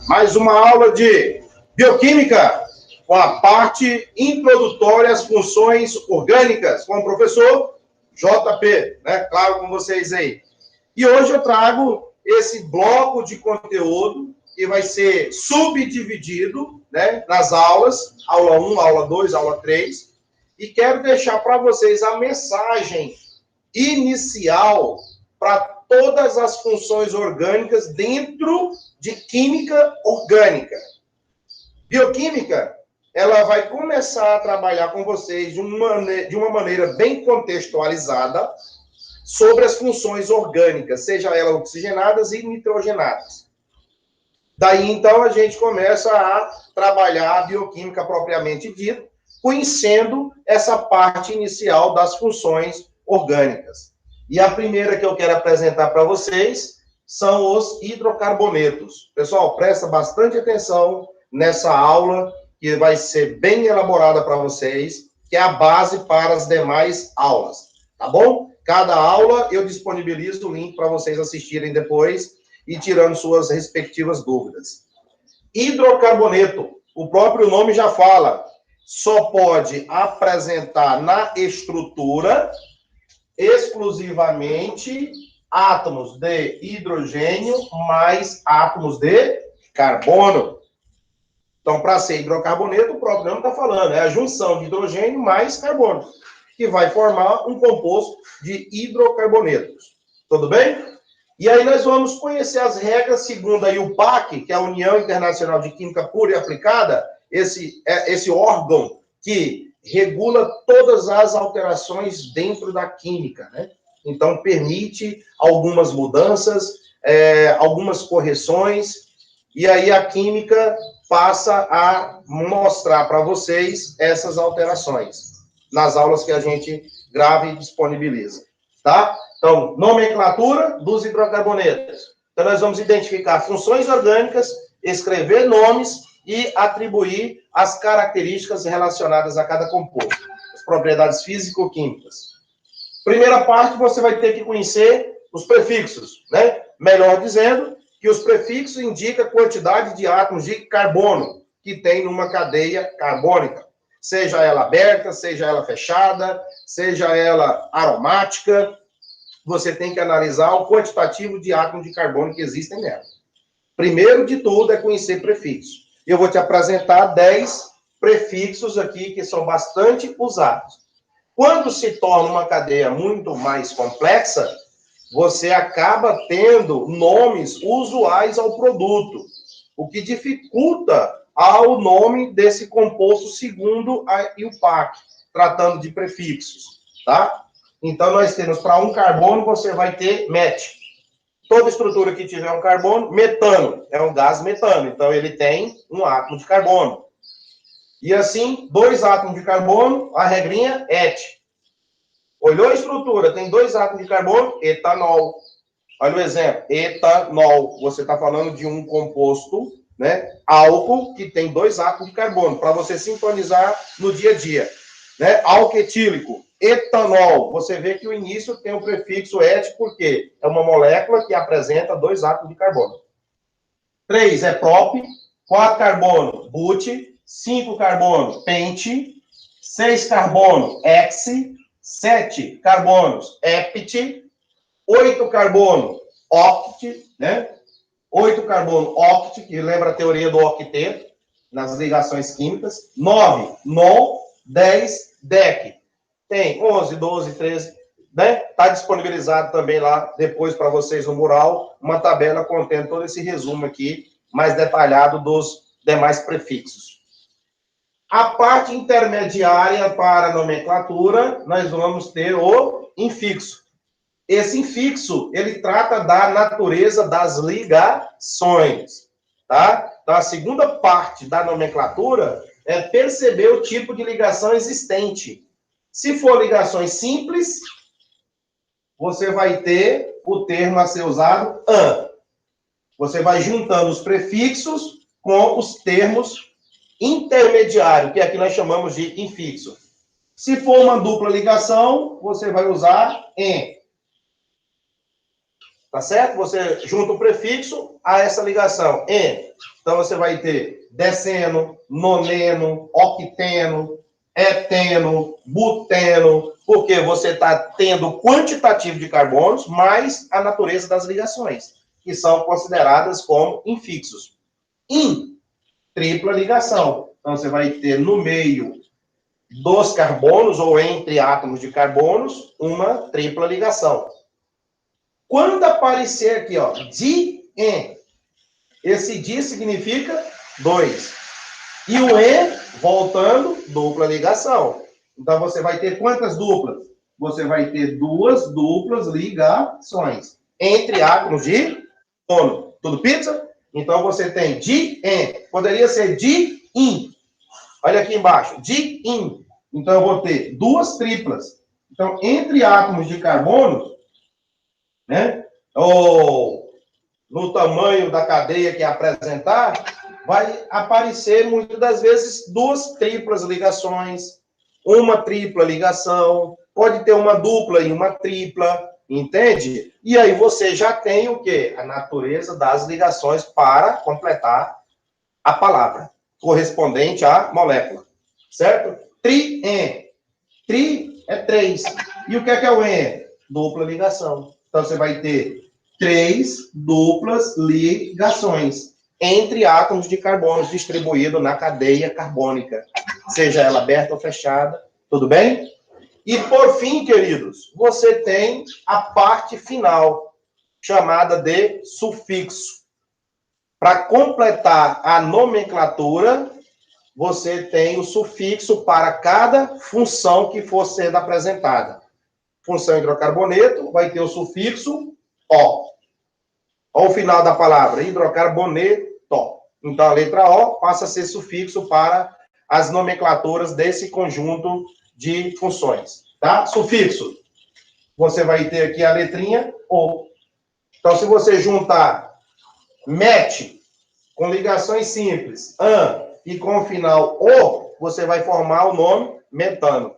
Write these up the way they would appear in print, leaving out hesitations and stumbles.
Mais uma aula de bioquímica com a parte introdutória às funções orgânicas com o professor JP, né? Claro, com vocês aí. E hoje eu trago esse bloco de conteúdo que vai ser subdividido, né, nas aulas, aula 1, aula 2, aula 3, e quero deixar para vocês a mensagem inicial para todas as funções orgânicas dentro de química orgânica. Bioquímica, ela vai começar a trabalhar com vocês de uma maneira bem contextualizada sobre as funções orgânicas, seja elas oxigenadas e nitrogenadas. Daí, então, a gente começa a trabalhar a bioquímica propriamente dita, conhecendo essa parte inicial das funções orgânicas. E a primeira que eu quero apresentar para vocês são os hidrocarbonetos. Pessoal, presta bastante atenção nessa aula, que vai ser bem elaborada para vocês, que é a base para as demais aulas, tá bom? Cada aula eu disponibilizo o link para vocês assistirem depois e tirando suas respectivas dúvidas. Hidrocarboneto, o próprio nome já fala, só pode apresentar na estrutura exclusivamente átomos de hidrogênio mais átomos de carbono. Então, para ser hidrocarboneto, o próprio nome está falando, é a junção de hidrogênio mais carbono, que vai formar um composto de hidrocarbonetos. Tudo bem? E aí nós vamos conhecer as regras segundo a UPAC, que é a União Internacional de Química Pura e Aplicada, esse órgão que regula todas as alterações dentro da química, né? Então, permite algumas mudanças, algumas correções, e aí a química passa a mostrar para vocês essas alterações nas aulas que a gente grava e disponibiliza, tá? Então, nomenclatura dos hidrocarbonetos. Então, nós vamos identificar funções orgânicas, escrever nomes e atribuir as características relacionadas a cada composto, as propriedades físico-químicas. Primeira parte, você vai ter que conhecer os prefixos, né? Melhor dizendo, que os prefixos indicam a quantidade de átomos de carbono que tem numa cadeia carbônica, seja ela aberta, seja ela fechada, seja ela aromática. Você tem que analisar o quantitativo de átomos de carbono que existem nela. Primeiro de tudo é conhecer prefixos. Eu vou te apresentar 10 prefixos aqui que são bastante usados. Quando se torna uma cadeia muito mais complexa, você acaba tendo nomes usuais ao produto, o que dificulta ao nome desse composto segundo a UPAC, tratando de prefixos, tá? Então, nós temos, para um carbono, você vai ter MET. Toda estrutura que tiver um carbono, metano, é um gás metano. Então, ele tem um átomo de carbono. E assim, 2 átomos de carbono, a regrinha, ET. Olhou a estrutura, tem 2 átomos de carbono, etanol. Olha o exemplo, etanol. Você está falando de um composto, né, álcool, que tem 2 átomos de carbono, para você sintonizar no dia a dia. Né? Álcool etílico. Etanol, você vê que o início tem o prefixo et, porque é uma molécula que apresenta 2 átomos de carbono. 3 é prop, 4 carbono, but, 5 carbono, pente, 6 carbono, hex, 7 carbonos, hept, 8 carbono, oct, né? 8 carbono, oct, que lembra a teoria do octeto, nas ligações químicas. 9, non, 10, dec. Tem 11, 12, 13, né? Está disponibilizado também lá, depois para vocês no mural, uma tabela contendo todo esse resumo aqui, mais detalhado dos demais prefixos. A parte intermediária para a nomenclatura, nós vamos ter o infixo. Esse infixo, ele trata da natureza das ligações, tá? Então, a segunda parte da nomenclatura é perceber o tipo de ligação existente. Se for ligações simples, você vai ter o termo a ser usado an. Você vai juntando os prefixos com os termos intermediários, que aqui nós chamamos de infixo. Se for uma dupla ligação, você vai usar en. Tá certo? Você junta o prefixo a essa ligação en. Então, você vai ter deceno, noneno, octeno, eteno, buteno, porque você está tendo quantitativo de carbonos mais a natureza das ligações, que são consideradas como infixos. Tripla ligação. Então, você vai ter no meio dos carbonos, ou entre átomos de carbonos, uma tripla ligação. Quando aparecer aqui, ó, di-en, esse di significa 2. E o en, voltando, dupla ligação. Então, você vai ter quantas duplas? Você vai ter 2 duplas ligações entre átomos de carbono. Tudo pizza? Então, você tem di-en. Poderia ser di-in. Olha aqui embaixo. Di-in. Então, eu vou ter 2 triplas. Então, entre átomos de carbono, né? Ou no tamanho da cadeia que apresentar, vai aparecer, muitas das vezes, 2 triplas ligações, uma tripla ligação, pode ter uma dupla e uma tripla, entende? E aí você já tem o quê? A natureza das ligações para completar a palavra, correspondente à molécula, certo? Tri-en. Tri é 3. E o que é o en? Dupla ligação. Então, você vai ter 3 duplas ligações entre átomos de carbono distribuídos na cadeia carbônica, seja ela aberta ou fechada, tudo bem? E, por fim, queridos, você tem a parte final, chamada de sufixo. Para completar a nomenclatura, você tem o sufixo para cada função que for sendo apresentada. Função hidrocarboneto vai ter o sufixo O. Ao final da palavra, hidrocarboneto. Então, a letra O passa a ser sufixo para as nomenclaturas desse conjunto de funções. Tá? Sufixo. Você vai ter aqui a letrinha O. Então, se você juntar met com ligações simples, an, e com o final O, você vai formar o nome metano.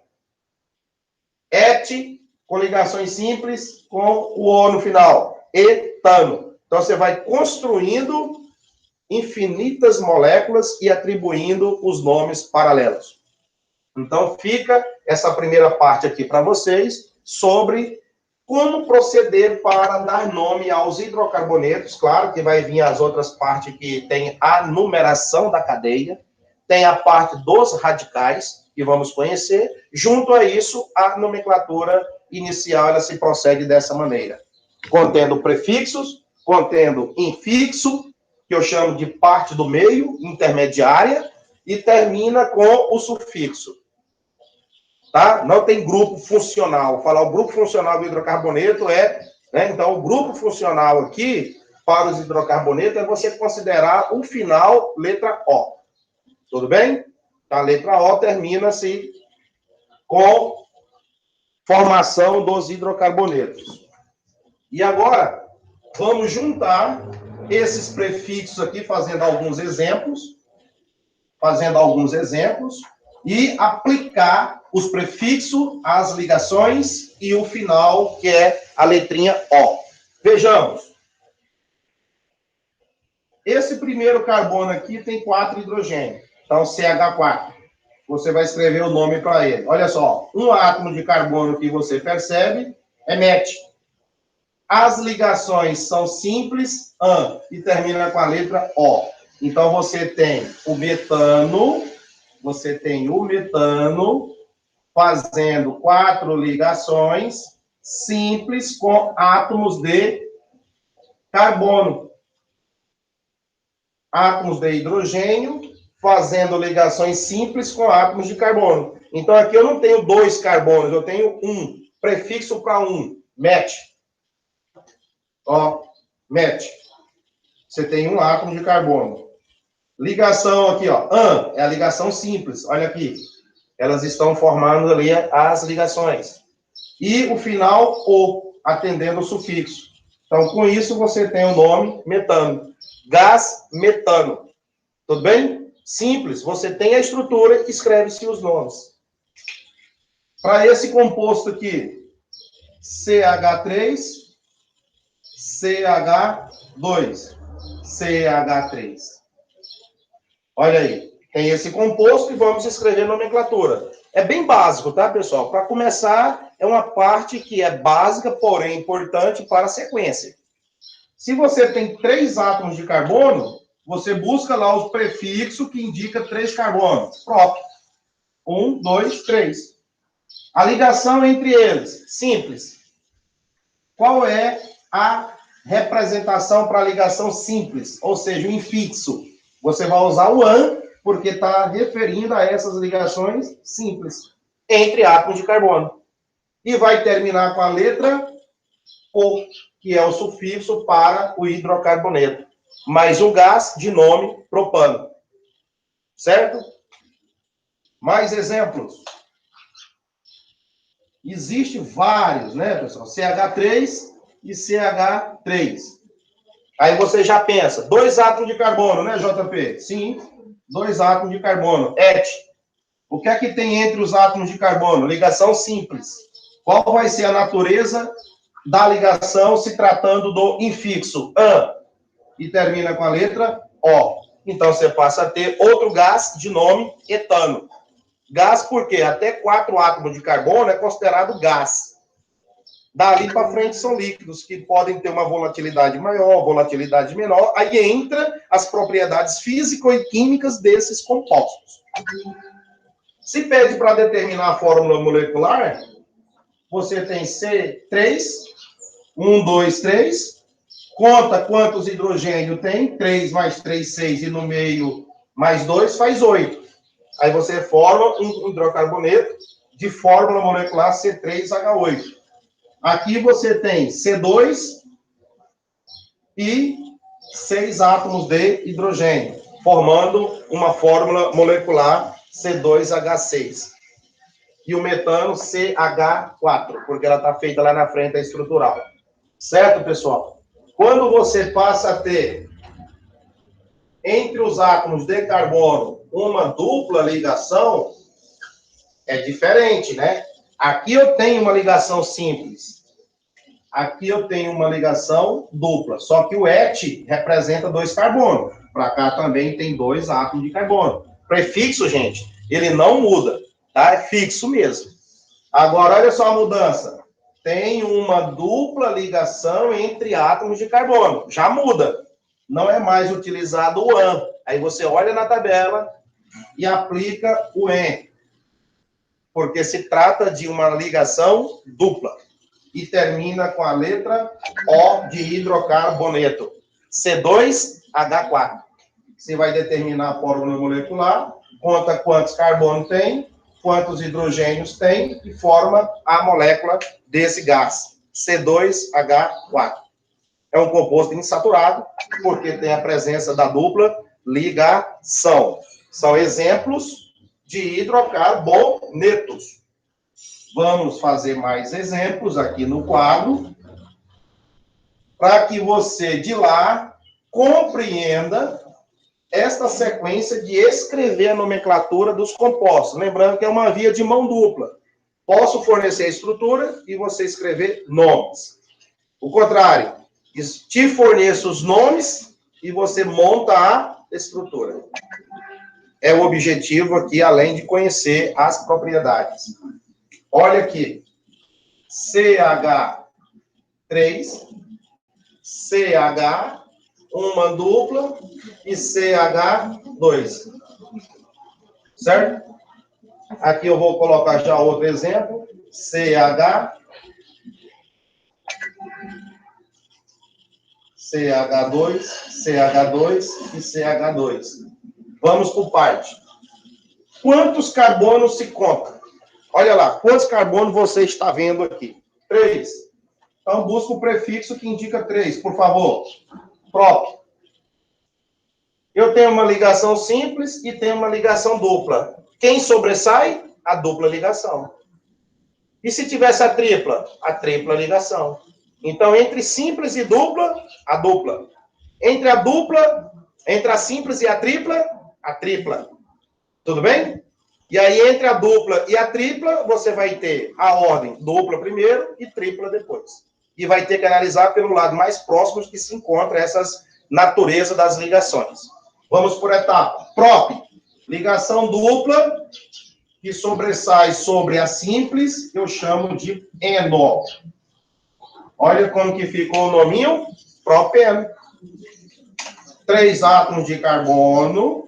Et, com ligações simples, com o O no final, etano. Então, você vai construindo infinitas moléculas e atribuindo os nomes paralelos. Então, fica essa primeira parte aqui para vocês sobre como proceder para dar nome aos hidrocarbonetos. Claro que vai vir as outras partes que tem a numeração da cadeia, tem a parte dos radicais, que vamos conhecer. Junto a isso, a nomenclatura inicial, ela se procede dessa maneira. Contendo prefixos, contendo infixo, que eu chamo de parte do meio, intermediária, e termina com o sufixo. Tá? Não tem grupo funcional. Falar o grupo funcional do hidrocarboneto é... Né? Então, o grupo funcional aqui, para os hidrocarbonetos, é você considerar o final, letra O. Tudo bem? A letra O termina-se com formação dos hidrocarbonetos. E agora, vamos juntar esses prefixos aqui, fazendo alguns exemplos, e aplicar os prefixos às ligações e o final, que é a letrinha O. Vejamos. Esse primeiro carbono aqui tem 4 hidrogênios. Então, CH4. Você vai escrever o nome para ele. Olha só, um átomo de carbono que você percebe é MET. As ligações são simples, AN, e termina com a letra O. Então, você tem o metano fazendo 4 ligações simples com átomos de carbono. Átomos de hidrogênio fazendo ligações simples com átomos de carbono. Então, aqui eu não tenho 2 carbonos, eu tenho 1. Prefixo para 1, MET. Ó, MET. Você tem um átomo de carbono. Ligação aqui, ó, AN, é a ligação simples. Olha aqui. Elas estão formando ali as ligações. E o final, O, atendendo o sufixo. Então, com isso, você tem o nome metano. Gás metano. Tudo bem? Simples. Você tem a estrutura, escreve-se os nomes. Para esse composto aqui, CH3, CH2, CH3. Olha aí, tem esse composto e vamos escrever nomenclatura. É bem básico, tá, pessoal? Para começar, é uma parte que é básica, porém importante para a sequência. Se você tem 3 átomos de carbono, você busca lá o prefixo que indica 3 carbonos. Próprio. 1, 2, 3. A ligação entre eles, simples. Qual é a representação para a ligação simples? Ou seja, o infixo. Você vai usar o AN, porque está referindo a essas ligações simples, entre átomos de carbono. E vai terminar com a letra O, que é o sufixo para o hidrocarboneto. Mais um gás de nome propano. Certo? Mais exemplos. Existem vários, né, pessoal? CH3 e CH3. Aí você já pensa, 2 átomos de carbono, né, JP? Sim, 2 átomos de carbono. Et. O que é que tem entre os átomos de carbono? Ligação simples. Qual vai ser a natureza da ligação se tratando do infixo? An. E termina com a letra O. Então, você passa a ter outro gás de nome etano. Gás porque até 4 átomos de carbono é considerado gás. Dali para frente são líquidos, que podem ter uma volatilidade maior, volatilidade menor. Aí entra as propriedades físico e químicas desses compostos. Se pede para determinar a fórmula molecular, você tem C3, 1, 2, 3. Conta quantos hidrogênio tem, 3 mais 3, 6, e no meio mais 2 faz 8. Aí você forma um hidrocarboneto de fórmula molecular C3H8. Aqui você tem C2 e 6 átomos de hidrogênio, formando uma fórmula molecular C2H6. E o metano CH4, porque ela está feita lá na frente da estrutural. Certo, pessoal? Quando você passa a ter entre os átomos de carbono uma dupla ligação, é diferente, né? Aqui eu tenho uma ligação simples. Aqui eu tenho uma ligação dupla. Só que o Et representa 2 carbonos. Para cá também tem 2 átomos de carbono. Prefixo, gente, ele não muda, tá? É fixo mesmo. Agora, olha só a mudança. Tem uma dupla ligação entre átomos de carbono. Já muda. Não é mais utilizado o AN. Aí você olha na tabela e aplica o EN. Porque se trata de uma ligação dupla. E termina com a letra O de hidrocarboneto. C2H4. Você vai determinar a fórmula molecular, conta quantos carbonos tem, quantos hidrogênios tem e forma a molécula desse gás. C2H4. É um composto insaturado, porque tem a presença da dupla ligação. São exemplos de hidrocarbonetos. Vamos fazer mais exemplos aqui no quadro, para que você, de lá, compreenda esta sequência de escrever a nomenclatura dos compostos. Lembrando que é uma via de mão dupla. Posso fornecer a estrutura e você escrever nomes. O contrário, te forneço os nomes e você monta a estrutura. É o objetivo aqui, além de conhecer as propriedades. Olha aqui. CH3, CH, uma dupla, e CH2. Certo? Aqui eu vou colocar já outro exemplo. CH, CH2, CH2 e CH2. Vamos por parte. Quantos carbonos se conta? Olha lá, quantos carbonos você está vendo aqui? 3. Então, busca o prefixo que indica 3, por favor. Próprio. Eu tenho uma ligação simples e tenho uma ligação dupla. Quem sobressai? A dupla ligação. E se tivesse a tripla? A tripla ligação. Então, entre simples e dupla, a dupla. Entre a dupla, entre a simples e a tripla. Tudo bem? E aí, entre a dupla e a tripla, você vai ter a ordem dupla primeiro e tripla depois. E vai ter que analisar pelo lado mais próximo que se encontra essas naturezas das ligações. Vamos por etapa. Prop, ligação dupla, que sobressai sobre a simples, eu chamo de eno. Olha como que ficou o nominho, propeno. 3 átomos de carbono,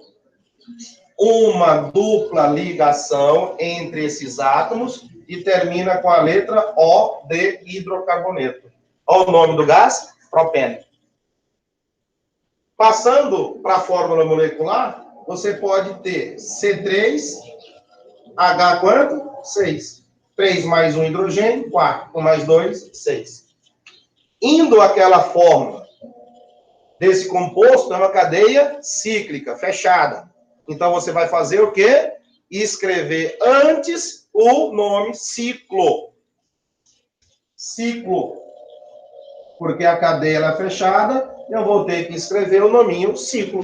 uma dupla ligação entre esses átomos e termina com a letra O de hidrocarboneto. Olha o nome do gás, propeno. Passando para a fórmula molecular, você pode ter C3, H quanto? 6. 3 mais 1 hidrogênio, 4. 1 mais 2, 6. Indo àquela fórmula desse composto, é uma cadeia cíclica, fechada. Então, você vai fazer o quê? Escrever antes o nome ciclo. Ciclo. Porque a cadeia é fechada, eu vou ter que escrever o nominho ciclo.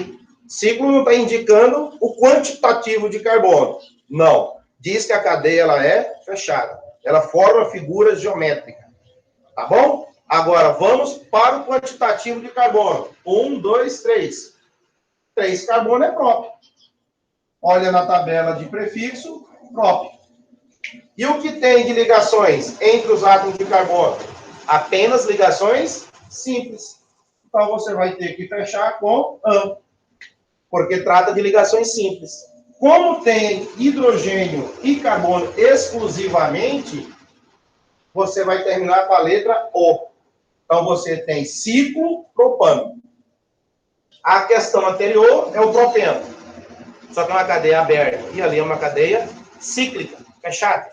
Ciclo não está indicando o quantitativo de carbono. Não. Diz que a cadeia ela é fechada. Ela forma figura geométrica. Tá bom? Agora, vamos para o quantitativo de carbono. 1, 2, 3. 3 carbono é próprio. Olha na tabela de prefixo, próprio. E o que tem de ligações entre os átomos de carbono? Apenas ligações simples. Então, você vai ter que fechar com AN, porque trata de ligações simples. Como tem hidrogênio e carbono exclusivamente, você vai terminar com a letra O. Então, você tem ciclo propano. A questão anterior é o propeno. Só que é uma cadeia aberta. E ali é uma cadeia cíclica, fechada.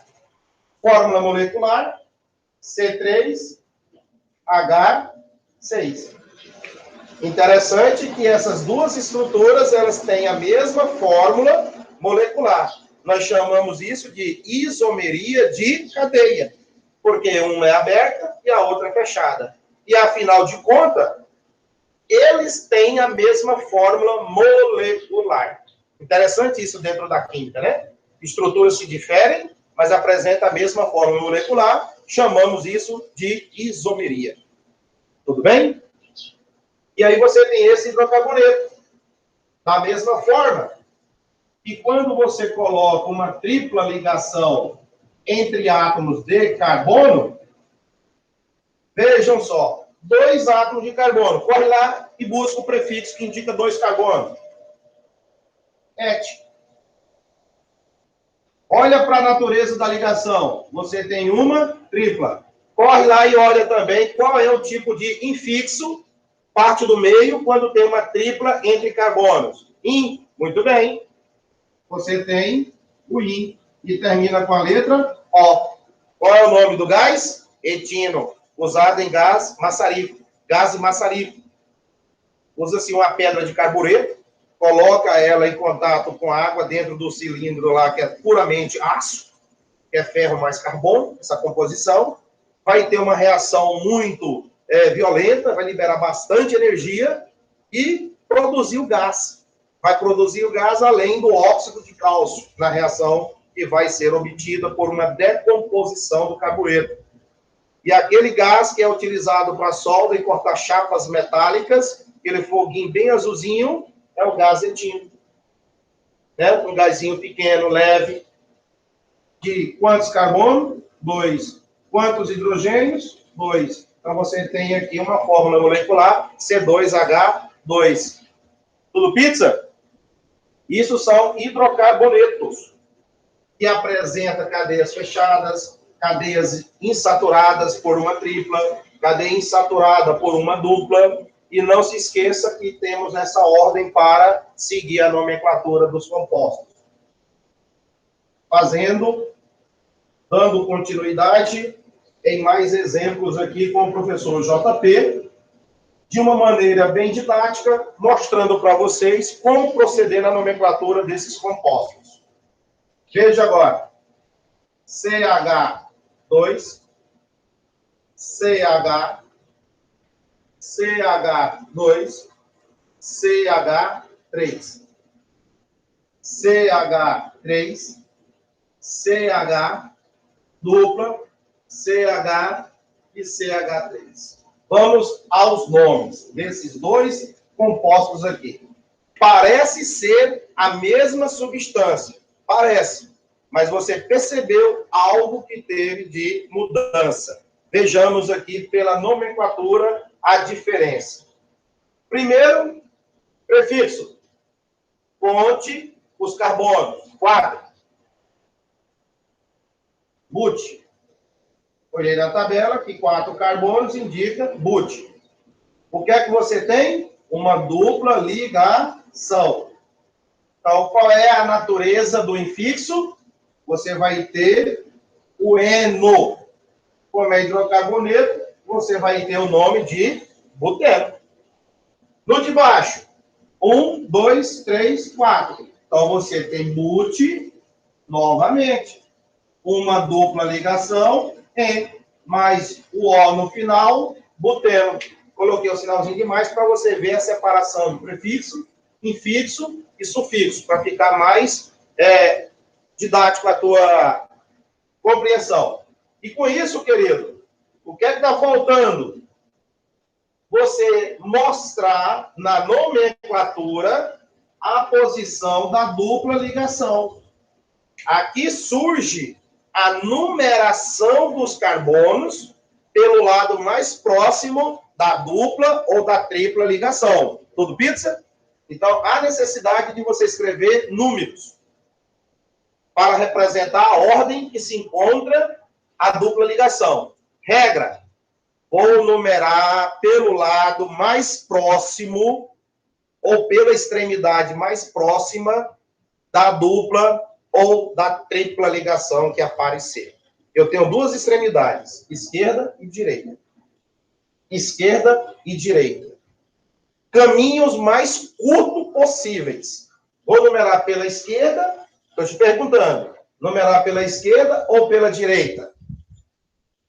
Fórmula molecular, C3H6. Interessante que essas duas estruturas, elas têm a mesma fórmula molecular. Nós chamamos isso de isomeria de cadeia. Porque uma é aberta e a outra é fechada. E, afinal de contas, eles têm a mesma fórmula molecular. Interessante isso dentro da química, né? Estruturas se diferem, mas apresentam a mesma fórmula molecular. Chamamos isso de isomeria. Tudo bem? E aí você tem esse hidrocarboneto. Da mesma forma, que quando você coloca uma tripla ligação entre átomos de carbono, vejam só, 2 átomos de carbono. Corre lá e busca o prefixo que indica 2 carbono. Et. Olha para a natureza da ligação. Você tem uma tripla. Corre lá e olha também qual é o tipo de infixo, parte do meio, quando tem uma tripla entre carbonos. In. Muito bem. Você tem o in, e termina com a letra O. Qual é o nome do gás? Etino. Usado em gás maçarífero. Gás maçarífero. Usa-se uma pedra de carbureto, coloca ela em contato com a água dentro do cilindro lá, que é puramente aço, que é ferro mais carbono, essa composição. Vai ter uma reação muito violenta, vai liberar bastante energia e produzir o gás. Vai produzir o gás além do óxido de cálcio, na reação que vai ser obtida por uma decomposição do carbureto. E aquele gás que é utilizado para solda e cortar chapas metálicas, aquele foguinho bem azulzinho, é o gás etino. Né? Um gásinho pequeno, leve. De quantos carbonos? 2. Quantos hidrogênios? 2. Então, você tem aqui uma fórmula molecular, C2H2. Tudo pizza? Isso são hidrocarbonetos, que apresenta cadeias fechadas, cadeias insaturadas por uma tripla, cadeia insaturada por uma dupla, e não se esqueça que temos essa ordem para seguir a nomenclatura dos compostos. Dando continuidade em mais exemplos aqui com o professor JP, de uma maneira bem didática, mostrando para vocês como proceder na nomenclatura desses compostos. Veja agora. CH2, CH, CH2, CH3, CH3, CH dupla, CH e CH3. Vamos aos nomes desses dois compostos aqui. Parece ser a mesma substância. Parece. Mas você percebeu algo que teve de mudança. Vejamos aqui pela nomenclatura a diferença. Primeiro, prefixo. Conte os carbonos. 4. But. Olhei na tabela que 4 carbonos indica but. O que é que você tem? Uma dupla ligação. Então, qual é a natureza do infixo? Você vai ter o eno. Como é hidrocarboneto, você vai ter o nome de buteno. No de baixo, 1, 2, 3, 4. Então, você tem but novamente. Uma dupla ligação em, mais o O no final, buteno. Coloquei o sinalzinho de mais para você ver a separação de prefixo, infixo e sufixo, para ficar mais didático a tua compreensão. E com isso, querido, o que é que está faltando? Você mostrar na nomenclatura a posição da dupla ligação. Aqui surge a numeração dos carbonos pelo lado mais próximo da dupla ou da tripla ligação. Tudo pizza? Então, há necessidade de você escrever números para representar a ordem que se encontra a dupla ligação. Regra: vou numerar pelo lado mais próximo ou pela extremidade mais próxima da dupla ou da tripla ligação que aparecer. Eu tenho duas extremidades, esquerda e direita. Esquerda e direita. Caminhos mais curtos possíveis. Vou numerar pela esquerda, estou te perguntando, numerar pela esquerda ou pela direita?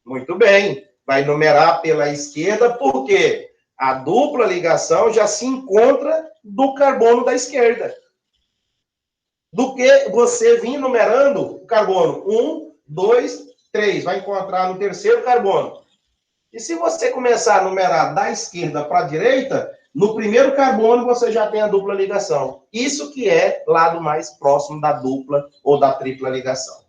Muito bem, vai numerar pela esquerda porque a dupla ligação já se encontra do carbono da esquerda. Do que você vir numerando o carbono 1, 2, 3, vai encontrar no terceiro carbono. E se você começar a numerar da esquerda para a direita, no primeiro carbono você já tem a dupla ligação. Isso que é lado mais próximo da dupla ou da tripla ligação.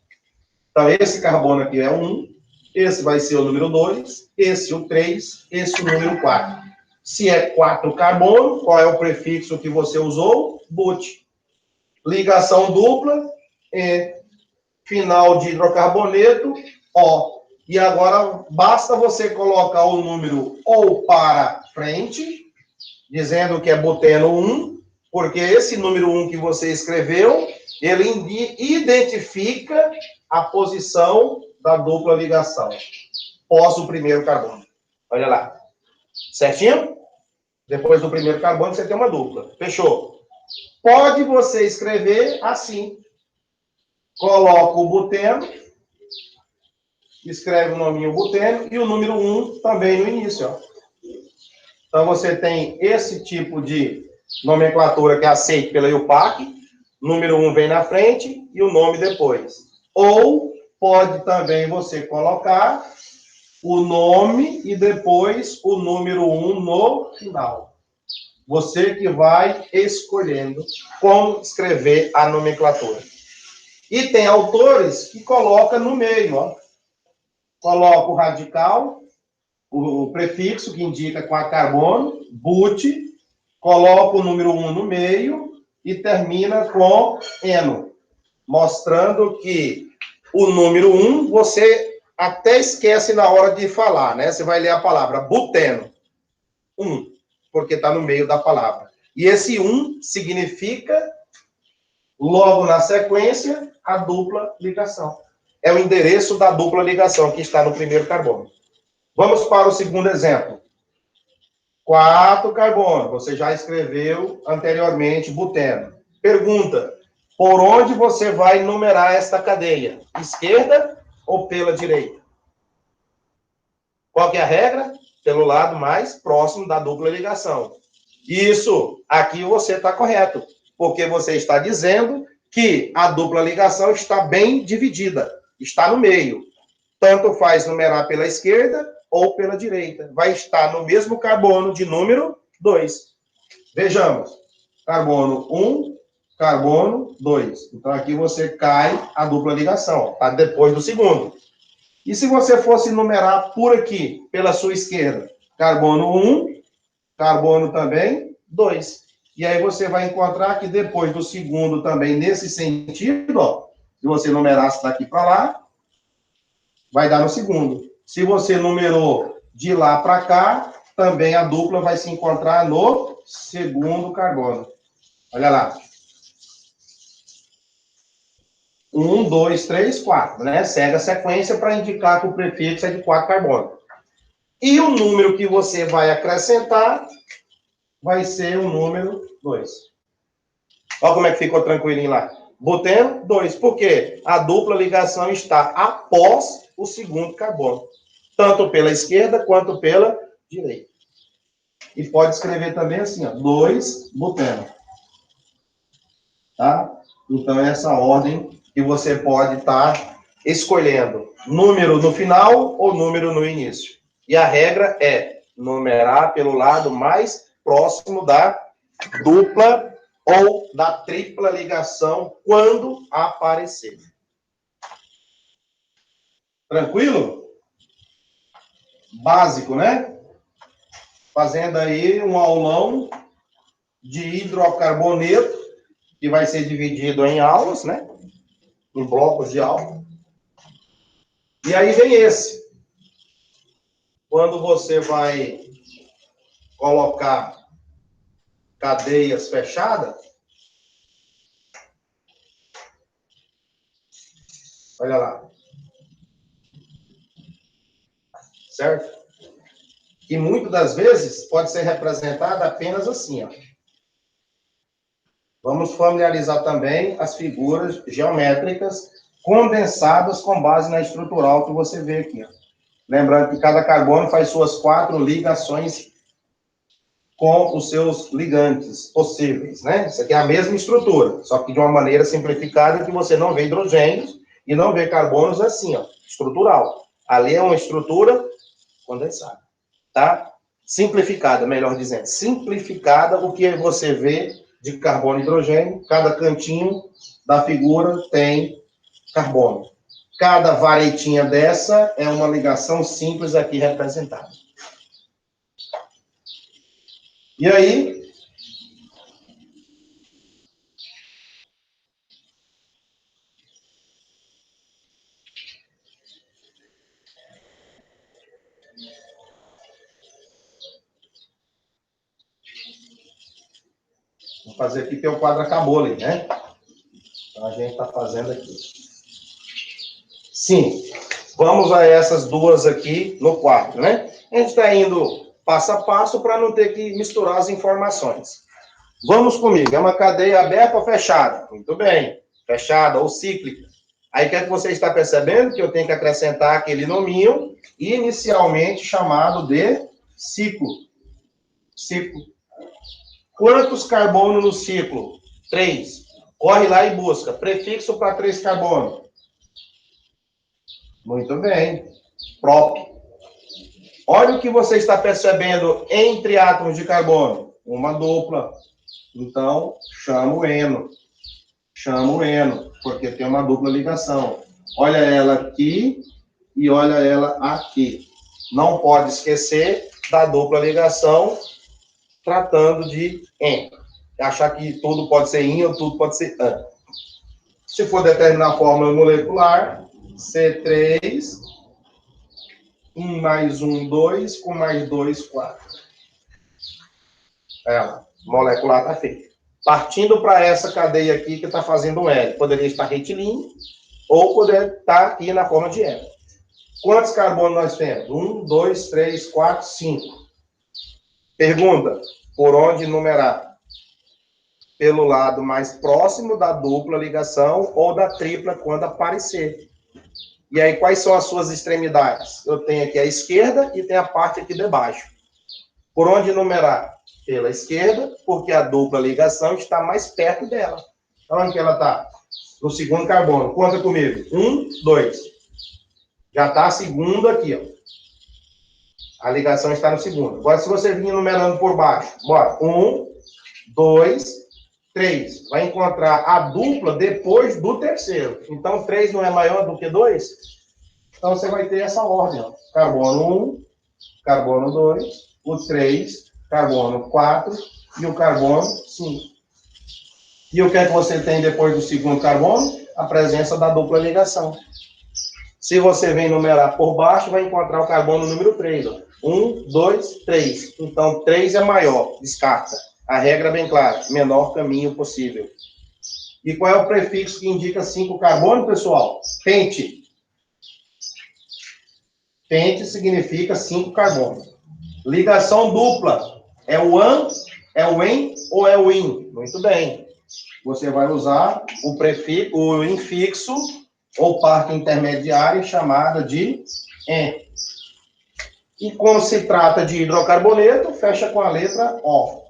Então, esse carbono aqui é o 1, esse vai ser o número 2, esse o 3, esse o número 4. Se é 4 carbono, qual é o prefixo que você usou? But. Ligação dupla, final de hidrocarboneto, O. E agora, basta você colocar o número ou para frente, dizendo que é buteno 1, porque esse número 1 que você escreveu, ele identifica a posição da dupla ligação, pós o primeiro carbono. Olha lá. Certinho? Depois do primeiro carbono, você tem uma dupla. Fechou? Pode você escrever assim. Coloca o buteno, escreve o nominho buteno e o número 1 também no início. Ó. Então, você tem esse tipo de nomenclatura que é aceita pela IUPAC. Número 1 vem na frente e o nome depois. Ou pode também você colocar o nome e depois o número 1 no final. Você que vai escolhendo como escrever a nomenclatura. E tem autores que colocam no meio, ó. Coloca o radical, o prefixo que indica com a carbono, but, coloca o número 1 no meio e termina com eno, mostrando que o número 1 você até esquece na hora de falar, né? Você vai ler a palavra buteno, 1, porque está no meio da palavra. E esse 1 significa, logo na sequência, a dupla ligação. É o endereço da dupla ligação que está no primeiro carbono. Vamos para o segundo exemplo. 4 carbono. Você já escreveu anteriormente buteno. Pergunta: por onde você vai numerar esta cadeia? Esquerda ou pela direita? Qual que é a regra? Pelo lado mais próximo da dupla ligação. Isso, aqui você está correto, porque você está dizendo que a dupla ligação está bem dividida, está no meio. Tanto faz numerar pela esquerda ou pela direita. Vai estar no mesmo carbono de número 2. Vejamos. carbono 1, carbono 2. Então, aqui você cai a dupla ligação, tá? Depois do segundo. E se você fosse numerar por aqui, pela sua esquerda, carbono 1, carbono também 2. E aí você vai encontrar que depois do segundo também, nesse sentido, ó, se você numerasse daqui para lá, vai dar no segundo. Se você numerou de lá para cá, também a dupla vai se encontrar no segundo carbono. Olha lá. 1, 2, 3, 4, né? Segue a sequência para indicar que o prefixo é de 4 carbonos. E o número que você vai acrescentar vai ser o número 2. Olha como é que ficou tranquilinho lá. Boteno, 2. Por quê? A dupla ligação está após o segundo carbono. Tanto pela esquerda quanto pela direita. E pode escrever também assim, ó, 2 buteno. Tá? Então, é essa ordem que você pode estar escolhendo. Número no final ou número no início. E a regra é numerar pelo lado mais próximo da dupla ou da tripla ligação quando aparecer. Tranquilo? Básico, né? Fazendo aí um aulão de hidrocarboneto, que vai ser dividido em aulas, né? Em blocos de aula. E aí vem esse. Quando você vai colocar cadeias fechadas, olha lá. Certo? E muitas das vezes pode ser representada apenas assim, ó. Vamos familiarizar também as figuras geométricas condensadas com base na estrutural que você vê aqui, ó. Lembrando que cada carbono faz suas 4 ligações com os seus ligantes possíveis, né? Isso aqui é a mesma estrutura, só que de uma maneira simplificada que você não vê hidrogênios e não vê carbonos assim, ó, estrutural. Ali é uma estrutura condensada, tá? Simplificada, melhor dizendo. Simplificada, o que você vê de carbono e hidrogênio, cada cantinho da figura tem carbono. Cada varetinha dessa é uma ligação simples aqui representada. E aí, vou fazer aqui, porque o quadro acabou ali, né? Então, a gente está fazendo aqui. Sim, vamos a essas duas aqui no quadro, né? A gente está indo passo a passo para não ter que misturar as informações. Vamos comigo, é uma cadeia aberta ou fechada? Muito bem, fechada ou cíclica. Aí, o que é que você está percebendo? Que eu tenho que acrescentar aquele nominho inicialmente chamado de ciclo. Ciclo. Quantos carbonos no ciclo? 3. Corre lá e busca. Prefixo para 3 carbonos. Muito bem. Prop. Olha o que você está percebendo entre átomos de carbono. Uma dupla. Então, chama o eno. Chama o eno, porque tem uma dupla ligação. Olha ela aqui e olha ela aqui. Não pode esquecer da dupla ligação tratando de en. Achar que tudo pode ser in ou tudo pode ser an. Se for determinar a fórmula molecular, C3, 1 mais 1, 2, com mais 2, 4. Ela, molecular está feita. Partindo para essa cadeia aqui que está fazendo um L. Poderia estar retilíneo ou poderia estar aqui na forma de L. Quantos carbonos nós temos? 1, 2, 3, 4, 5. Pergunta, por onde numerar? Pelo lado mais próximo da dupla ligação ou da tripla quando aparecer. E aí, quais são as suas extremidades? Eu tenho aqui a esquerda e tenho a parte aqui de baixo. Por onde numerar? Pela esquerda, porque a dupla ligação está mais perto dela. Então, onde que ela está? No segundo carbono. Conta comigo. 1, 2. Já está a segunda aqui, ó. A ligação está no segundo. Agora, se você vir numerando por baixo, bora. 1, 2, 3. Vai encontrar a dupla depois do terceiro. Então, 3 não é maior do que 2? Então, você vai ter essa ordem. Ó. Carbono 1, carbono 2, o 3, carbono 4 e o carbono 5. E o que é que você tem depois do segundo carbono? A presença da dupla ligação. Se você vem numerar por baixo, vai encontrar o carbono número 3. Ó. 1, 2, 3. Então, 3 é maior. Descarta. A regra é bem clara. Menor caminho possível. E qual é o prefixo que indica 5 carbono, pessoal? Pente. Pente significa 5 carbono. Ligação dupla. É o an, é o en ou é o in? Muito bem. Você vai usar o prefixo, o infixo ou parte intermediária chamada de en. E como se trata de hidrocarboneto, fecha com a letra O.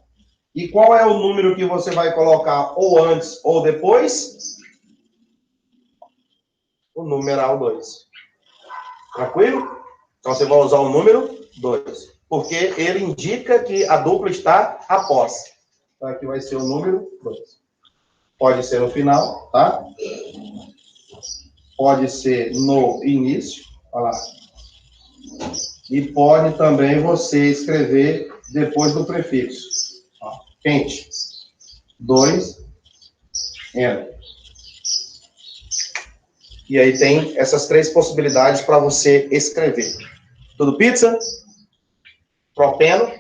E qual é o número que você vai colocar ou antes ou depois? O numeral 2. Tranquilo? Então você vai usar o número 2. Porque ele indica que a dupla está após. Então aqui vai ser o número 2. Pode ser no final, tá? Pode ser no início. Olha lá. E pode também você escrever depois do prefixo. Ó, quente. 2, N. E aí tem essas 3 possibilidades para você escrever. Tudo pizza? Propeno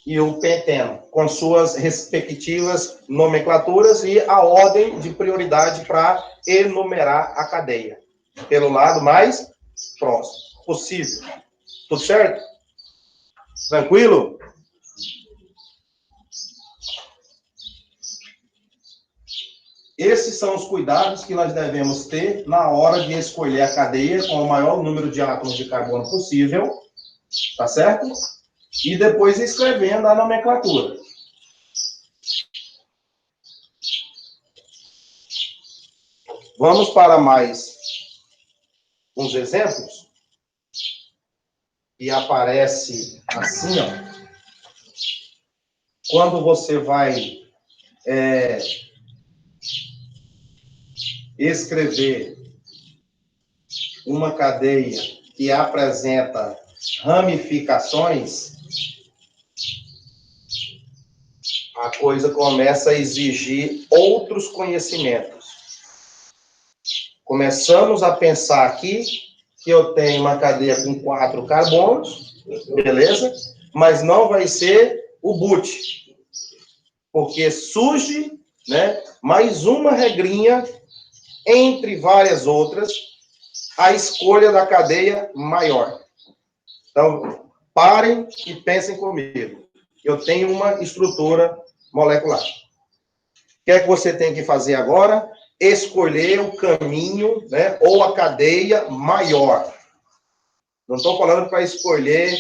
e o penteno, com suas respectivas nomenclaturas e a ordem de prioridade para enumerar a cadeia. Pelo lado mais próximo possível. Tudo certo? Tranquilo? Esses são os cuidados que nós devemos ter na hora de escolher a cadeia com o maior número de átomos de carbono possível, tá certo? E depois escrevendo a nomenclatura. Vamos para mais uns exemplos. E aparece assim, ó. Quando você vai escrever uma cadeia que apresenta ramificações, a coisa começa a exigir outros conhecimentos. Começamos a pensar aqui que eu tenho uma cadeia com 4 carbonos, beleza? Mas não vai ser o boot, porque surge, né, mais uma regrinha entre várias outras, a escolha da cadeia maior. Então, parem e pensem comigo. Eu tenho uma estrutura molecular. O que é que você tem que fazer agora? Escolher o caminho, né, ou a cadeia maior. Não estou falando para escolher,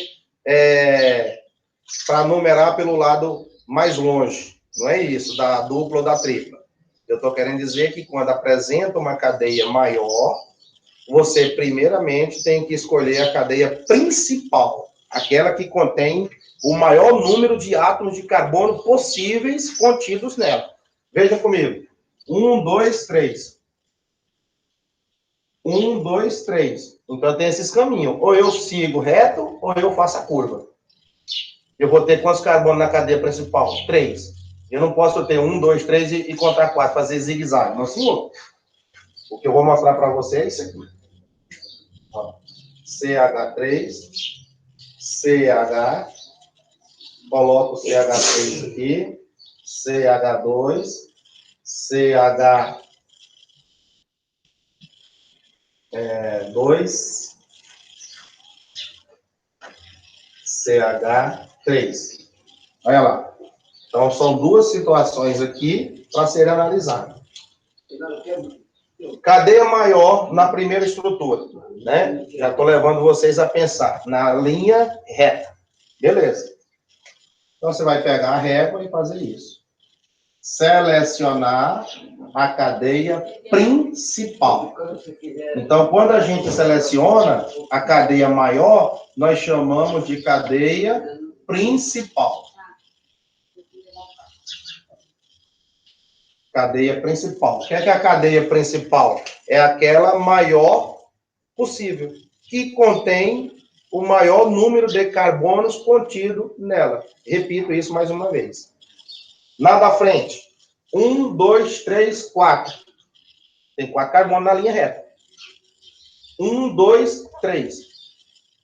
para numerar pelo lado mais longe. Não é isso, da dupla ou da tripla. Eu estou querendo dizer que quando apresenta uma cadeia maior, você primeiramente tem que escolher a cadeia principal, aquela que contém o maior número de átomos de carbono possíveis contidos nela. Veja comigo. 1, 2, 3. 1, 2, 3. Então tem esses caminhos. Ou eu sigo reto, ou eu faço a curva. Eu vou ter quantos carbonos na cadeia principal? 3. Eu não posso ter 1, 2, 3 e contar 4, fazer zigue-zague. Não, senhor. O que eu vou mostrar para você é isso aqui. Ó. CH3, CH, coloco o CH3 aqui, CH2, CH2, CH3. Olha lá. Então, são 2 situações aqui para serem analisadas. Cadeia maior na primeira estrutura, né? Já estou levando vocês a pensar na linha reta. Beleza. Então, você vai pegar a régua e fazer isso. Selecionar a cadeia principal. Então, quando a gente seleciona a cadeia maior, nós chamamos de cadeia principal. Cadeia principal. O que é a cadeia principal? É aquela maior possível, que contém o maior número de carbonos contido nela. Repito isso mais uma vez. Na da frente. 1, 2, 3, 4. Tem 4 carbonos na linha reta. 1, 2, 3.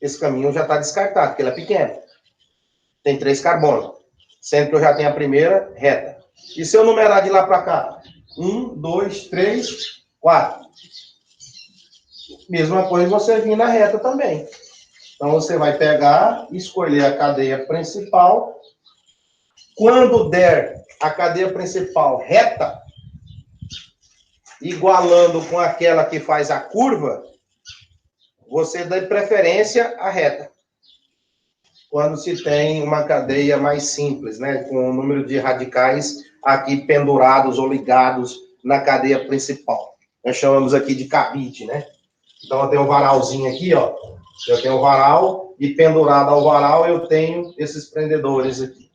Esse caminho já está descartado, porque ele é pequeno. Tem 3 carbonos. Sendo que eu já tenho a primeira reta. E se eu numerar de lá para cá? 1, 2, 3, 4. Mesma coisa você vir na reta também. Então, você vai pegar, escolher a cadeia principal. Quando der a cadeia principal reta, igualando com aquela que faz a curva, você dá preferência à reta. Quando se tem uma cadeia mais simples, né? Com o número de radicais aqui pendurados ou ligados na cadeia principal. Nós chamamos aqui de cabide, né? Então, eu tenho um varalzinho aqui, ó. Eu tenho um varal e pendurado ao varal eu tenho esses prendedores aqui.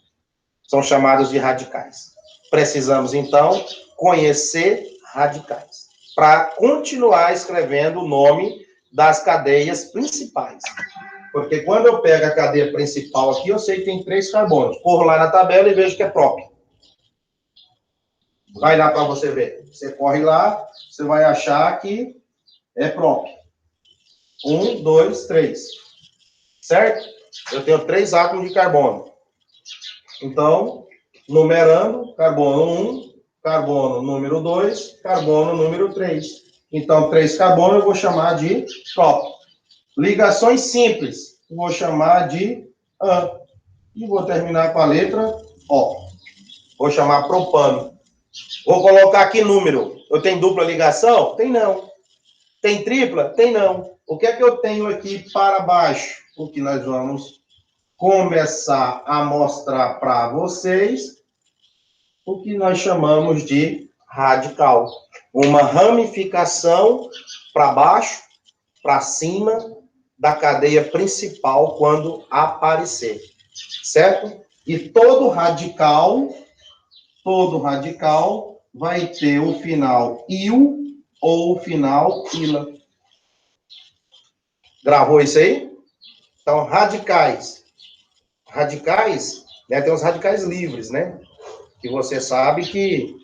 São chamados de radicais. Precisamos, então, conhecer radicais para continuar escrevendo o nome das cadeias principais. Porque quando eu pego a cadeia principal aqui, eu sei que tem 3 carbonos. Corro lá na tabela e vejo que é próprio. Vai lá para você ver. Você corre lá, você vai achar que é próprio. 1, 2, 3. Certo? Eu tenho 3 átomos de carbono. Então, numerando, carbono 1, carbono número 2, carbono número 3. Então, 3 carbonos eu vou chamar de próprio. Ligações simples, vou chamar de AN. E vou terminar com a letra O. Vou chamar propano. Vou colocar aqui número. Eu tenho dupla ligação? Tem não. Tem tripla? Tem não. O que é que eu tenho aqui para baixo? O que nós vamos começar a mostrar para vocês, o que nós chamamos de radical. Uma ramificação para baixo, para cima da cadeia principal quando aparecer. Certo? E todo radical vai ter o final il ou o final ila. Gravou isso aí? Então, radicais. Radicais, né, tem os radicais livres, né? Que você sabe que,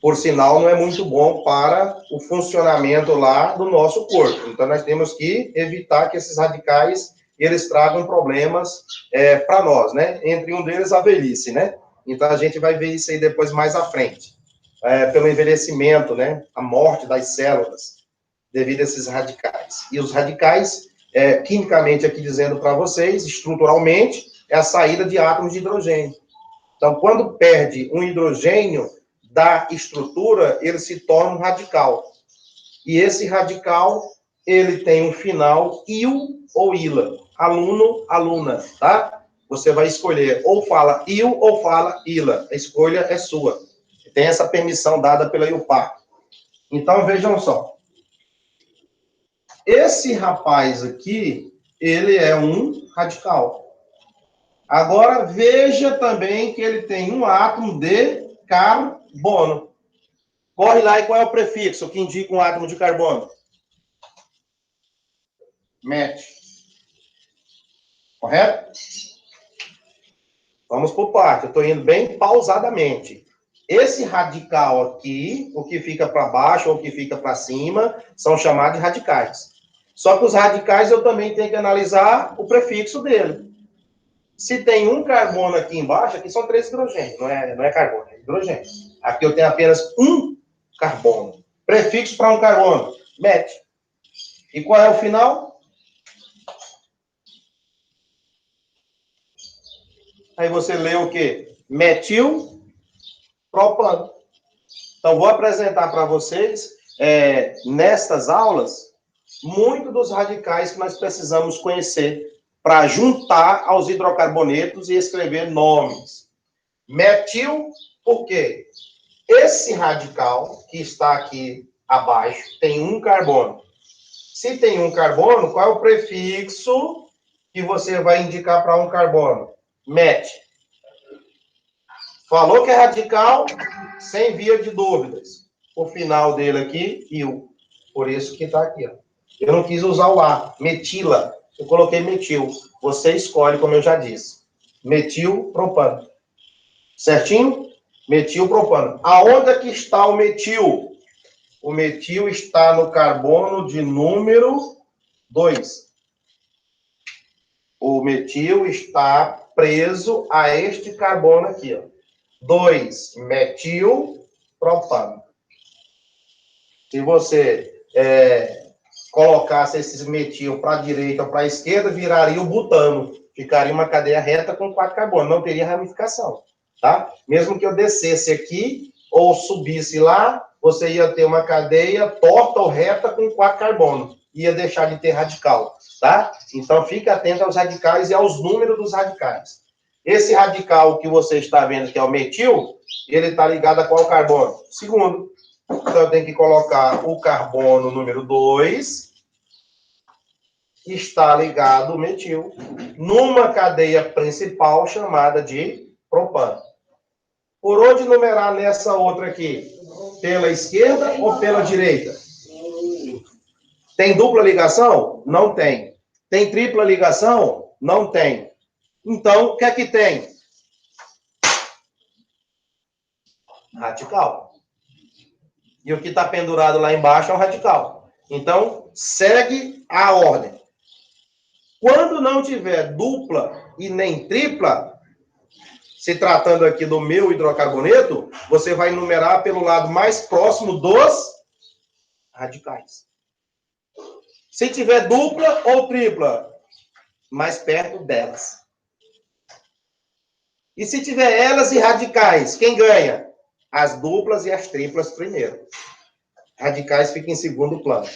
por sinal, não é muito bom para o funcionamento lá do nosso corpo. Então, nós temos que evitar que esses radicais, eles tragam problemas para nós, né? Entre um deles, a velhice, né? Então, a gente vai ver isso aí depois, mais à frente. Pelo envelhecimento, né? A morte das células, devido a esses radicais. E os radicais, quimicamente aqui dizendo para vocês, estruturalmente, é a saída de átomos de hidrogênio. Então, quando perde um hidrogênio da estrutura, ele se torna um radical. E esse radical, ele tem um final il ou ila. Aluno, aluna, tá? Você vai escolher ou fala il ou fala ila. A escolha é sua. Tem essa permissão dada pela IUPAC. Então, vejam só. Esse rapaz aqui, ele é um radical. Agora, veja também que ele tem um átomo de carbono. Corre lá e qual é o prefixo que indica um átomo de carbono? Met. Correto? Vamos por parte. Eu estou indo bem pausadamente. Esse radical aqui, o que fica para baixo ou o que fica para cima, são chamados de radicais. Só que os radicais eu também tenho que analisar o prefixo dele. Se tem um carbono aqui embaixo, aqui são 3 hidrogênios, não é carbono, é hidrogênio. Aqui eu tenho apenas um carbono. Prefixo para um carbono, met. E qual é o final? Aí você lê o quê? Metil propano. Então, vou apresentar para vocês, nestas aulas, muito dos radicais que nós precisamos conhecer para juntar aos hidrocarbonetos e escrever nomes. Metil, por quê? Esse radical, que está aqui abaixo, tem um carbono. Se tem um carbono, qual é o prefixo que você vai indicar para um carbono? Met. Falou que é radical, sem via de dúvidas. O final dele aqui, il. Por isso que está aqui, ó. Eu não quis usar o A. Metila. Eu coloquei metil. Você escolhe, como eu já disse. Metil propano. Certinho? Metil propano. Aonde é que está o metil? O metil está no carbono de número 2. O metil está preso a este carbono aqui, ó. 2 metil propano. Se você colocasse esses metil para a direita ou para a esquerda, viraria o butano. Ficaria uma cadeia reta com 4 carbonos. Não teria ramificação, tá? Mesmo que eu descesse aqui ou subisse lá, você ia ter uma cadeia torta ou reta com 4 carbonos. Ia deixar de ter radical, tá? Então, fique atento aos radicais e aos números dos radicais. Esse radical que você está vendo, que é o metil, ele está ligado a qual carbono? Segundo. Então, eu tenho que colocar o carbono número 2, que está ligado ao metil, numa cadeia principal chamada de propano. Por onde numerar nessa outra aqui? Pela esquerda ou pela direita? Tem dupla ligação? Não tem. Tem tripla ligação? Não tem. Então, o que é que tem? Radical. E o que está pendurado lá embaixo é um radical. Então, segue a ordem. Quando não tiver dupla e nem tripla, se tratando aqui do meu hidrocarboneto, você vai numerar pelo lado mais próximo dos radicais. Se tiver dupla ou tripla, mais perto delas. E se tiver elas e radicais, quem ganha? As duplas e as triplas primeiro. Radicais ficam em segundo plano.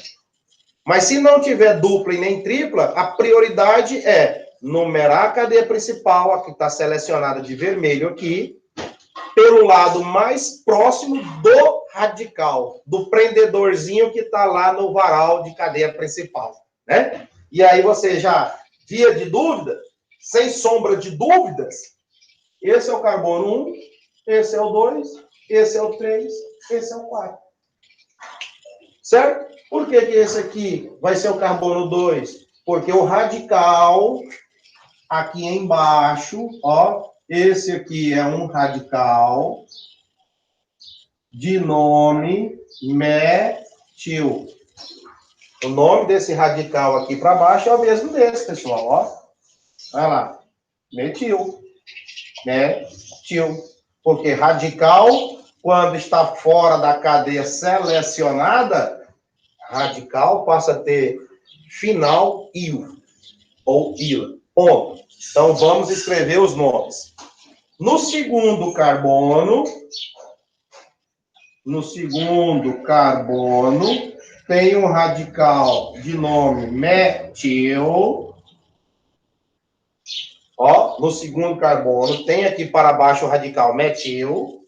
Mas se não tiver dupla e nem tripla, a prioridade é numerar a cadeia principal, a que está selecionada de vermelho aqui, pelo lado mais próximo do radical, do prendedorzinho que está lá no varal de cadeia principal, né? E aí você já, via de dúvida, sem sombra de dúvidas, esse é o carbono 1, esse é o 2, esse é o 3, esse é o 4. Certo? Por que esse aqui vai ser o carbono 2? Porque o radical, aqui embaixo, ó, esse aqui é um radical de nome metil. O nome desse radical aqui para baixo é o mesmo desse, pessoal, ó. Vai lá. Metil. Metil. Porque radical, quando está fora da cadeia selecionada, radical passa a ter final il ou ila. Ponto. Então, vamos escrever os nomes. No segundo carbono, tem um radical de nome metil. Ó, no segundo carbono, tem aqui para baixo o radical metil.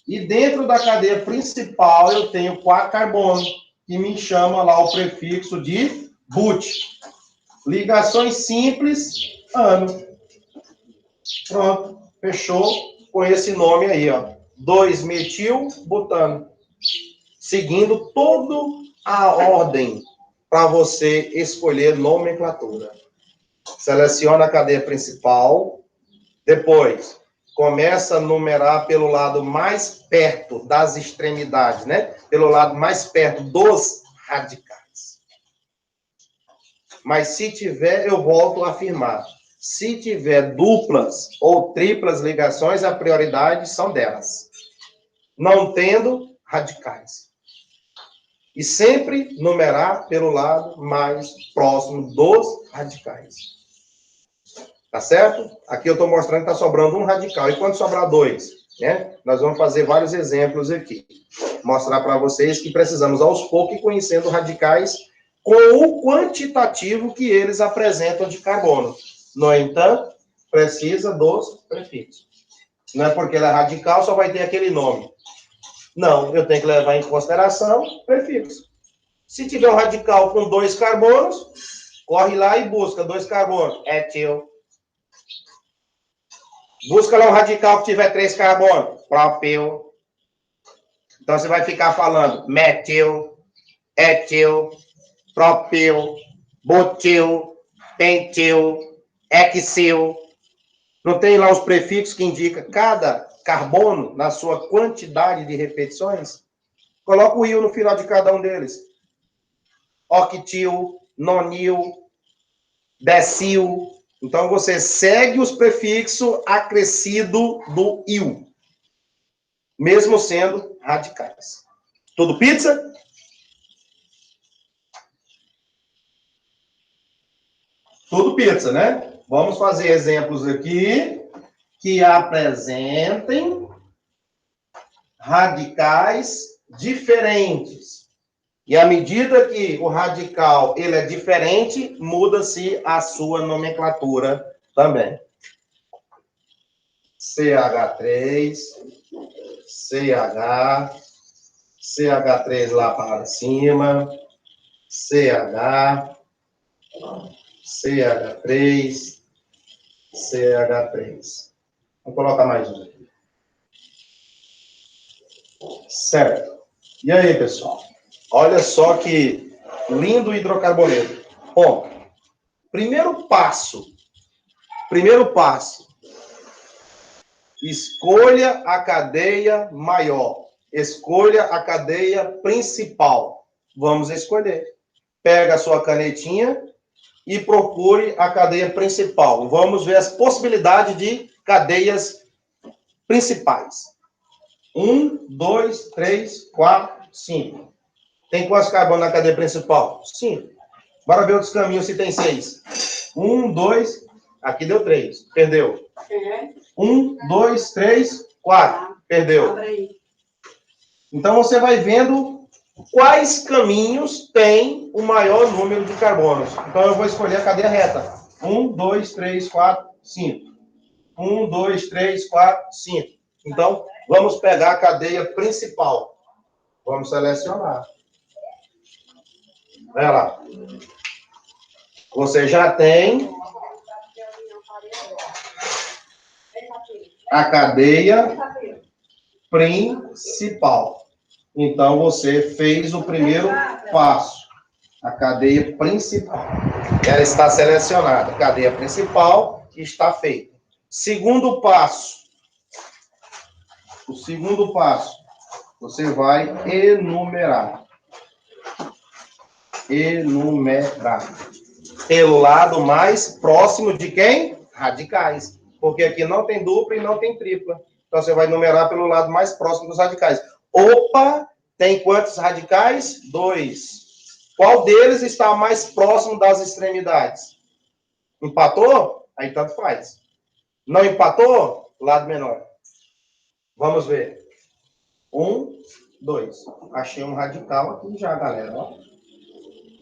E dentro da cadeia principal, eu tenho 4 carbonos, que me chama lá o prefixo de but. Ligações simples, ano. Pronto, fechou com esse nome aí, ó. 2-metil-butano. Seguindo toda a ordem para você escolher nomenclatura. Seleciona a cadeia principal, depois começa a numerar pelo lado mais perto das extremidades, né? Pelo lado mais perto dos radicais. Mas se tiver, eu volto a afirmar, se tiver duplas ou triplas ligações, a prioridade são delas. Não tendo, radicais. E sempre numerar pelo lado mais próximo dos radicais. Tá certo? Aqui eu estou mostrando que está sobrando um radical. E quando sobrar 2? Né? Nós vamos fazer vários exemplos aqui. Mostrar para vocês que precisamos, aos poucos, ir conhecendo radicais com o quantitativo que eles apresentam de carbono. No entanto, precisa dos prefixos. Não é porque ela é radical, só vai ter aquele nome. Não, eu tenho que levar em consideração prefixo. Se tiver um radical com 2 carbonos, corre lá e busca 2 carbonos. Etil. Busca lá um radical que tiver 3 carbonos. Propil. Então, você vai ficar falando metil, etil, propil, butil, pentil, hexil. Não tem lá os prefixos que indicam cada carbono na sua quantidade de repetições? Coloca o il no final de cada um deles. Octil, nonil, decil. Então, você segue os prefixos acrescido do il, mesmo sendo radicais. Tudo pizza? Tudo pizza, né? Vamos fazer exemplos aqui que apresentem radicais diferentes. E à medida que o radical ele é diferente, muda-se a sua nomenclatura também. CH3, CH, CH3 lá para cima, CH, CH3, CH3. Vamos colocar mais um aqui. Certo. E aí, pessoal? Olha só que lindo hidrocarboneto. Bom, primeiro passo. Escolha a cadeia maior. Escolha a cadeia principal. Vamos escolher. Pega a sua canetinha e procure a cadeia principal. Vamos ver as possibilidades de cadeias principais. 1, 2, 3, 4, 5. Tem quantos carbonos na cadeia principal? 5. Bora ver outros caminhos se tem 6. 1, 2, aqui deu 3. Perdeu. 1, 2, 3, 4. Perdeu. Então, você vai vendo quais caminhos tem o maior número de carbonos. Então, eu vou escolher a cadeia reta. 1, 2, 3, 4, 5. 1, 2, 3, 4, 5. Então, vamos pegar a cadeia principal. Vamos selecionar. Olha lá. Você já tem a cadeia principal. Então, você fez o primeiro passo. A cadeia principal. Ela está selecionada. A cadeia principal está feita. Segundo passo. O segundo passo. Você vai enumerar. Enumerar. Pelo lado mais próximo de quem? Radicais. Porque aqui não tem dupla e não tem tripla. Então, você vai numerar pelo lado mais próximo dos radicais. Opa! Tem quantos radicais? 2. Qual deles está mais próximo das extremidades? Empatou? Aí tanto faz. Não empatou? Lado menor. Vamos ver. 1, 2. Achei um radical aqui já, galera. Ó.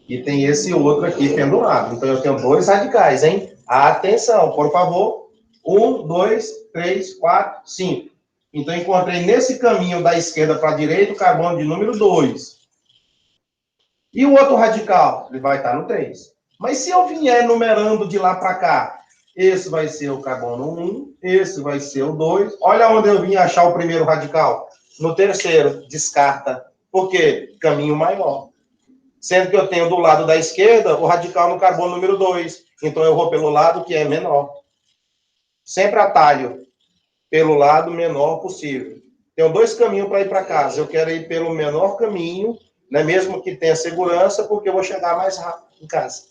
E tem esse outro aqui pendurado. Então, eu tenho 2 radicais, hein? Atenção, por favor. 1, 2, 3, 4, 5. Então, encontrei nesse caminho da esquerda para a direita o carbono de número 2. E o outro radical? Ele vai estar no 3. Mas se eu vier numerando de lá para cá, esse vai ser o carbono 1, esse vai ser o 2. Olha onde eu vim achar o primeiro radical. No terceiro, descarta. Por quê? Caminho maior. Sendo que eu tenho do lado da esquerda o radical no carbono número 2. Então, eu vou pelo lado que é menor. Sempre atalho pelo lado menor possível. Tenho 2 caminhos para ir para casa. Eu quero ir pelo menor caminho, né, mesmo que tenha segurança, porque eu vou chegar mais rápido em casa.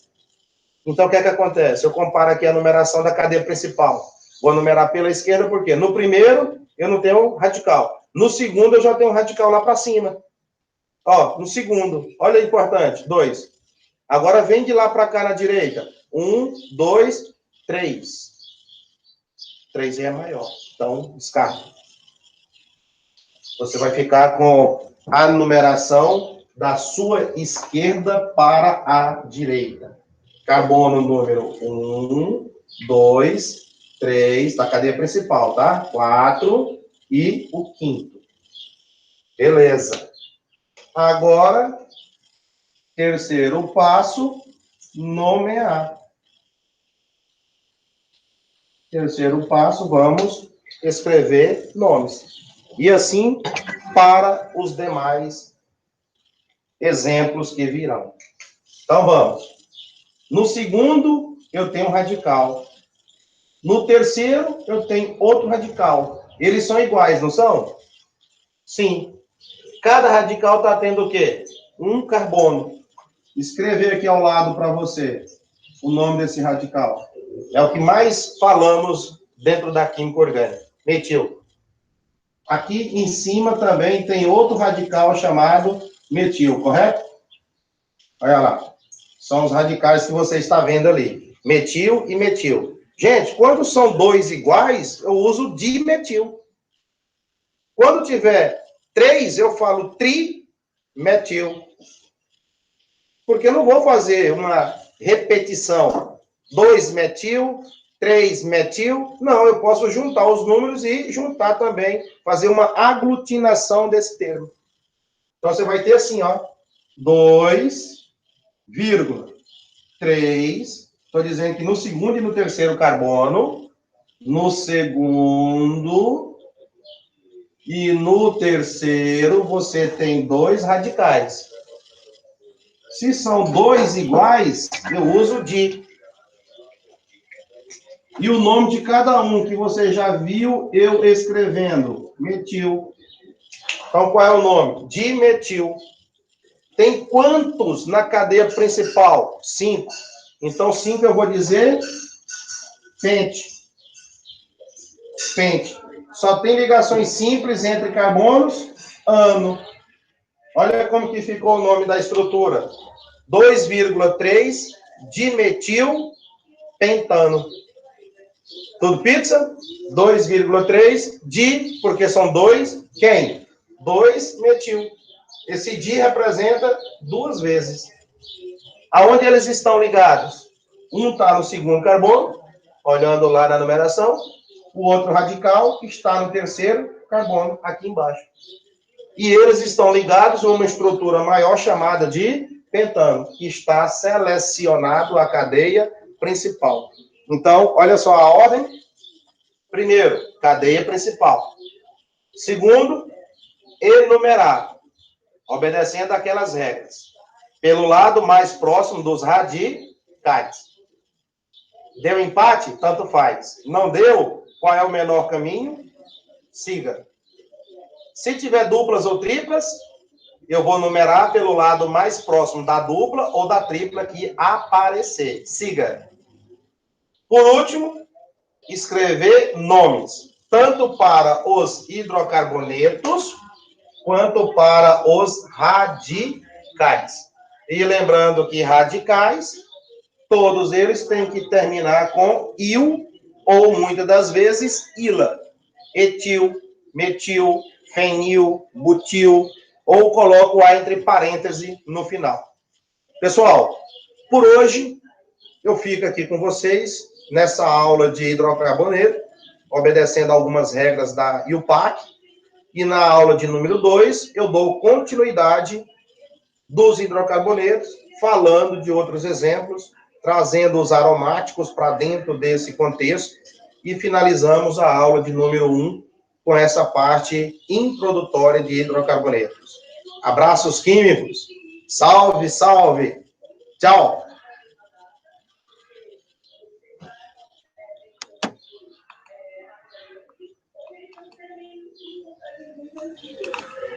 Então, o que é que acontece? Eu comparo aqui a numeração da cadeia principal. Vou numerar pela esquerda, porque no primeiro, eu não tenho radical. No segundo, eu já tenho um radical lá para cima. Ó, no segundo, olha o importante, 2. Agora, vem de lá para cá na direita. 1, 2, 3. 3 é maior. Então, descarta. Você vai ficar com a numeração da sua esquerda para a direita. Carbono número 1, 2, 3, da cadeia principal, tá? 4 e o quinto. Beleza. Agora, terceiro passo, nomear. Terceiro passo, vamos escrever nomes. E assim para os demais exemplos que virão. Então, vamos. No segundo, eu tenho um radical. No terceiro, eu tenho outro radical. Eles são iguais, não são? Sim. Cada radical está tendo o quê? Um carbono. Escrever aqui ao lado para você o nome desse radical. É o que mais falamos dentro da química orgânica. Metil. Aqui em cima também tem outro radical chamado metil, correto? Olha lá. São os radicais que você está vendo ali. Metil e metil. Gente, quando são dois iguais, eu uso dimetil. Quando tiver 3, eu falo trimetil. Porque eu não vou fazer uma repetição. 2-metil, 3-metil. Não, eu posso juntar os números e juntar também, fazer uma aglutinação desse termo. Então, você vai ter assim, ó, 2,3. Estou dizendo que no segundo e no terceiro carbono, no segundo e no terceiro, você tem 2 radicais. Se são 2 iguais, eu uso di. E o nome de cada um que você já viu eu escrevendo, metil. Então, qual é o nome? Dimetil. Tem quantos na cadeia principal? 5. Então, 5 eu vou dizer pente. Pente. Só tem ligações simples entre carbonos, ano. Olha como que ficou o nome da estrutura. 2,3 dimetil pentano. Tudo pizza? 2,3 di, porque são 2, quem? 2-metil. Esse di representa 2 vezes. Aonde eles estão ligados? Um está no segundo carbono, olhando lá na numeração, o outro radical está no terceiro carbono, aqui embaixo. E eles estão ligados a uma estrutura maior chamada de pentano, que está selecionado a cadeia principal. Então, olha só a ordem. Primeiro, cadeia principal. Segundo, enumerar, obedecendo aquelas regras. Pelo lado mais próximo dos radicais. Deu empate? Tanto faz. Não deu? Qual é o menor caminho? Siga. Se tiver duplas ou triplas, eu vou numerar pelo lado mais próximo da dupla ou da tripla que aparecer. Siga. Por último, escrever nomes, tanto para os hidrocarbonetos, quanto para os radicais. E lembrando que radicais, todos eles têm que terminar com il, ou muitas das vezes ila. Etil, metil, fenil, butil, ou coloco A entre parênteses no final. Pessoal, por hoje, eu fico aqui com vocês nessa aula de hidrocarboneto, obedecendo algumas regras da IUPAC, e na aula de número 2, eu dou continuidade dos hidrocarbonetos, falando de outros exemplos, trazendo os aromáticos para dentro desse contexto, e finalizamos a aula de número 1 com essa parte introdutória de hidrocarbonetos. Abraços químicos. Salve, salve. Tchau.